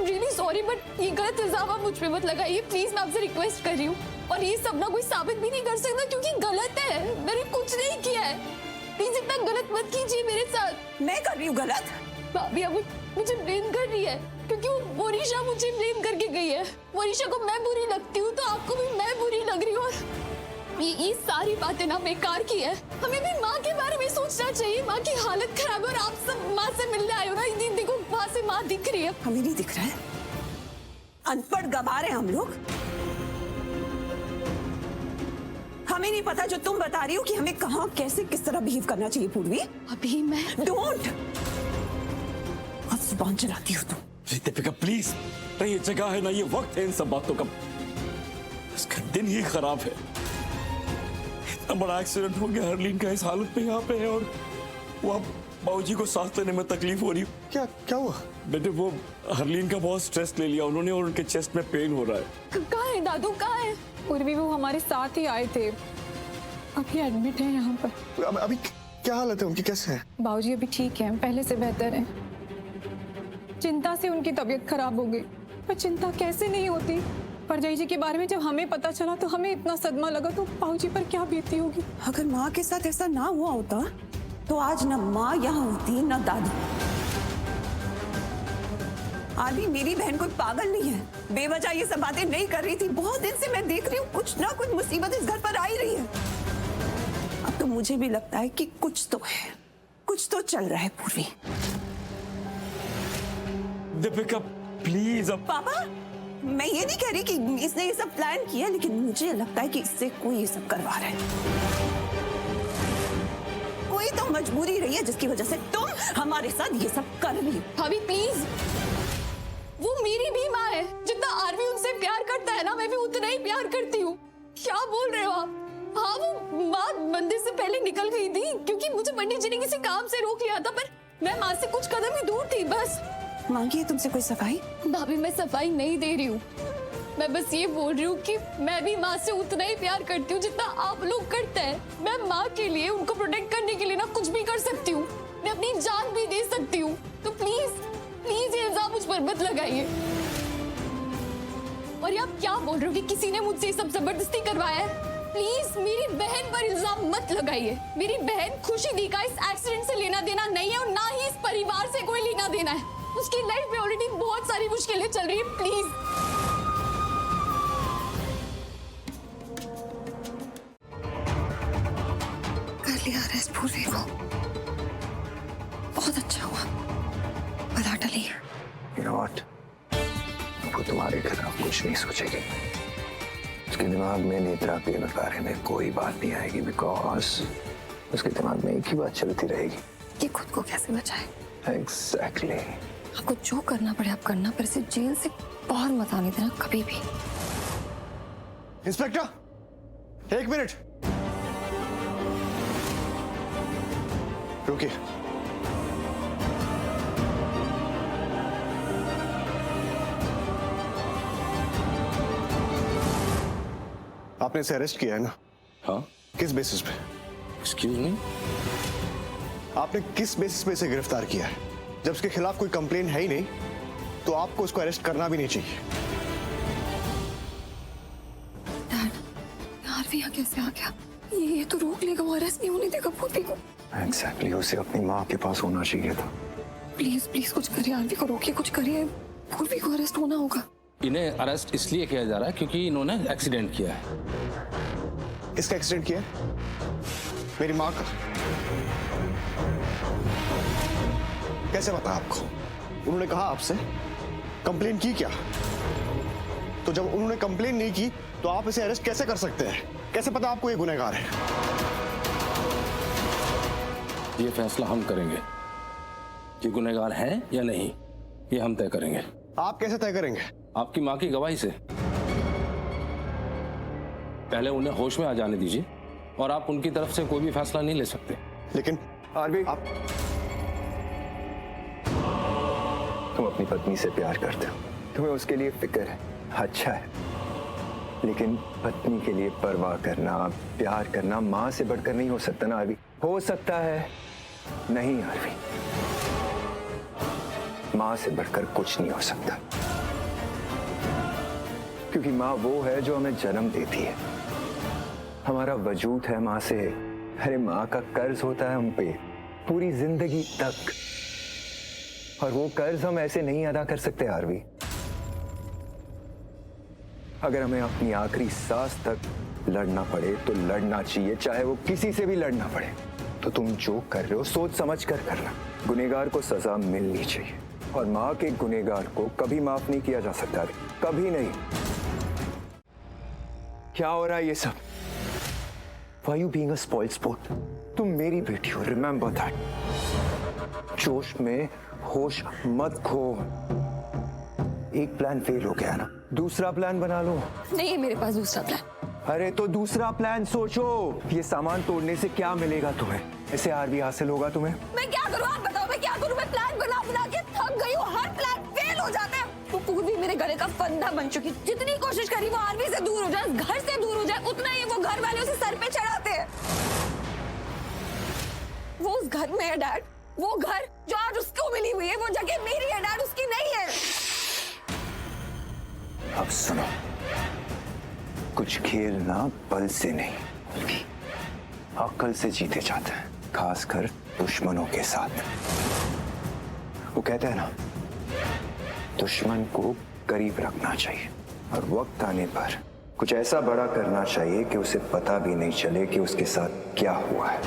I'm really sorry, but ये गलत इल्जाम आप मुझ पे मत लगाइए प्लीज, मैं आपसे रिक्वेस्ट कर रही हूँ। और ये सब ना कोई साबित भी नहीं कर सकता क्योंकि गलत है, मैंने कुछ नहीं किया है। प्लीज इतना गलत मत कीजिए मेरे साथ। मैं कर रही हूँ गलत? भाभी अब मुझे ब्लेम कर रही है क्योंकि वो मोनिशा मुझे ब्लेम करके गई है। मोनिशा को मैं बुरी लगती हूँ तो आपको भी मैं बुरी लग रही हूँ। ये सारी बातें ना बेकार की है। हमें भी माँ के बारे में सोचना चाहिए। माँ की हालत खराब है और आप सब माँ से मिलने आए हो ना, देखो वहाँ से माँ दिख रही है। हमें नहीं दिख रहा है? अनपढ़ गवार हैं हम लोग। हमें नहीं पता जो तुम बता रही हो कि हमें कहाँ कैसे किस तरह बिहेव करना चाहिए पूर्वी। अभी मैं डोंट अब जुबान चलाती हो तुम। दीपिका प्लीज, ना ये जगह है ना ये वक्त है इन सब बातों का। इसका दिन ही खराब है। इतना बड़ा एक्सीडेंट हो गया, हरलीन का इस हालत में यहाँ पे है और वो अब बाबूजी को सांस लेने में तकलीफ हो रही है। क्या हुआ बेटे? वो हरलीन का बहुत स्ट्रेस ले लिया उन्होंने और उनके चेस्ट में पेन हो रहा है। कहाँ है दादू, कहाँ है? पूर्वी वो हमारे साथ ही आए थे, अभी एडमिट है यहाँ पर। अभी क्या हालत है उनकी, कैसे है? बाबूजी अभी ठीक है, पहले से बेहतर है। चिंता से उनकी तबीयत खराब हो गई, पर चिंता कैसे नहीं होती। परजाई जी के बारे में जब हमें पता चला तो हमें इतना सदमा लगा, तो बाबूजी पर क्या बीती होगी। अगर माँ के साथ ऐसा ना हुआ होता तो आज न माँ यहाँ होती न दादी। आदि मेरी बहन कोई पागल नहीं है, बेवजह ये सब बातें नहीं कर रही थी। बहुत दिन से मैं देख रही हूँ कुछ ना कुछ मुसीबत इस घर पर आ ही रही है। अब तो मुझे भी लगता है कि कुछ तो है, कुछ तो चल रहा है पूर्वी। दीपिका प्लीज। अब पापा मैं ये नहीं कह रही कि इसने ये सब प्लान किया, लेकिन मुझे लगता है कि इससे कोई ये सब करवा रहा है। कोई तो मजबूरी रही है जिसकी वजह से तुम हमारे साथ ये सब कर रही हो। भाभी प्लीज, वो मेरी भी माँ है। जितना आरवी उनसे प्यार करता है ना, मैं भी उतना ही प्यार करती हूँ। क्या बोल रहे हो आप? हाँ वो माँ मंदिर से पहले निकल गई थी क्योंकि मुझे पंडित जी ने किसी काम से रोक लिया था, पर मैं माँ से कुछ कदम ही दूर थी बस। मांगी है तुमसे कोई सफाई? भाभी मैं सफाई नहीं दे रही हूँ, मैं बस ये बोल रही हूँ कि मैं भी माँ से उतना ही प्यार करती हूँ जितना आप लोग करते हैं। मैं माँ के लिए, उनको प्रोटेक्ट करने के लिए ना कुछ भी कर सकती हूँ, मैं अपनी जान भी दे सकती हूँ। तो प्लीज प्लीज ये इल्जाम मुझ पर मत लगाइए। और ये आप क्या बोल रहे हो कि किसी ने मुझसे ये सब जबरदस्ती करवाया है? प्लीज मेरी बहन पर इल्जाम मत लगाइए। मेरी बहन खुशी दी का इस एक्सीडेंट से लेना देना नहीं है और ना ही इस परिवार से कोई लेना देना है। उसकी लाइफ में ऑलरेडी बहुत सारी मुश्किलें चल रही है। प्लीज कर लिया अरेस्ट पूर्वी को, बहुत अच्छा हुआ, बता टली। You know what? वो तुम्हारे खिलाफ कुछ नहीं सोचेगी। उसके दिमाग में नेत्रा के बारे में कोई बात नहीं आएगी, बिकॉज उसके दिमाग में एक ही बात चलती रहेगी। ये खुद को कैसे बचाए? Exactly. आपको जो करना पड़े आप करना, पर इसे जेल से बाहर मत आने देना कभी भी। इंस्पेक्टर एक मिनट रुकिए। आपने इसे अरेस्ट किया है ना? हाँ। किस बेसिस पे? Excuse me? आपने किस बेसिस पे इसे गिरफ्तार किया है? जब उसके खिलाफ कोई कंप्लेन है ही नहीं तो आपको उसको अरेस्ट करना भी नहीं चाहिए। डैड, आरवी यहाँ कैसे आ गया? ये तो रोक लेगा, वो अरेस्ट नहीं होने देगा पूर्वी को। एग्जैक्टली, उसे अपनी माँ के पास होना चाहिए था। प्लीज प्लीज कुछ करिए, आरवी को रोकिए, कुछ करिए, पूर्वी को अरेस्ट होना होगा। इन्हें अरेस्ट इसलिए किया जा रहा है क्योंकि इन्होंने एक्सीडेंट किया है। किसका एक्सीडेंट किया? मेरी माँ का। कैसे पता आपको? उन्होंने कहा आपसे? कंप्लेन की क्या? तो जब उन्होंने कंप्लेन नहीं की तो आप इसे अरेस्ट कैसे कर सकते हैं? कैसे पता आपको ये गुनहगार है? ये फैसला हम करेंगे कि गुनहगार है या नहीं, ये हम तय करेंगे। आप कैसे तय करेंगे? आपकी माँ की गवाही से। पहले उन्हें होश में आ जाने दीजिए और आप उनकी तरफ से कोई भी फैसला नहीं ले सकते। लेकिन आरवी, आप तुम अपनी पत्नी से प्यार करते हो, तुम्हें उसके लिए फिक्र है, अच्छा है, लेकिन पत्नी के लिए परवाह करना, प्यार करना माँ से बढ़कर नहीं हो सकता ना आरवी? हो सकता है? नहीं आरवी, माँ से बढ़कर कुछ नहीं हो सकता। क्योंकि माँ वो है जो हमें जन्म देती है, हमारा वजूद है माँ से। अरे माँ का कर्ज होता है हम पे पूरी जिंदगी तक, और वो कर्ज हम ऐसे नहीं अदा कर सकते आरवी। अगर हमें अपनी आखिरी सांस तक लड़ना पड़े तो लड़ना चाहिए, चाहे वो किसी से भी लड़ना पड़े। तो तुम जो कर रहे हो सोच समझ कर करना। गुनहगार को सजा मिलनी चाहिए, और माँ के गुनहगार को कभी माफ नहीं किया जा सकता, कभी नहीं। क्या हो रहा है ये सब? Why you being a spoiled sport? तुम मेरी बेटी हो, remember that. जोश में होश मत खो। एक प्लान फेल हो गया ना, दूसरा प्लान बना लो। नहीं है मेरे पास दूसरा प्लान। अरे तो दूसरा प्लान सोचो। ये सामान तोड़ने से क्या मिलेगा तुम्हें? ऐसे आरवी हासिल होगा तुम्हें? मैं क्या करूँ आप बताओ, मैं क्या करूँ? मैं प्लान बना बना के थक गई हूँ, हर प्लान फेल हो जाता है। वो पूर्वी मेरे गले का फंदा बन चुकी, जितनी कोशिश करी वो आरवी से दूर हो जाए, घर से दूर हो जाए, उतना ही वो घर वाले उसे सर पे चढ़ाते हैं। वो उस घर में है डैड, वो घर जो आज उसको मिली हुई है, वो जगह मेरी है डैड, उसकी नहीं है। अब सुनो, कुछ खेल ना बल से नहीं बल्कि अक्ल से जीते जाते हैं, खासकर दुश्मनों के साथ। वो कहते हैं ना, दुश्मन को करीब रखना चाहिए और वक्त आने पर कुछ ऐसा बड़ा करना चाहिए कि उसे पता भी नहीं चले कि उसके साथ क्या हुआ है।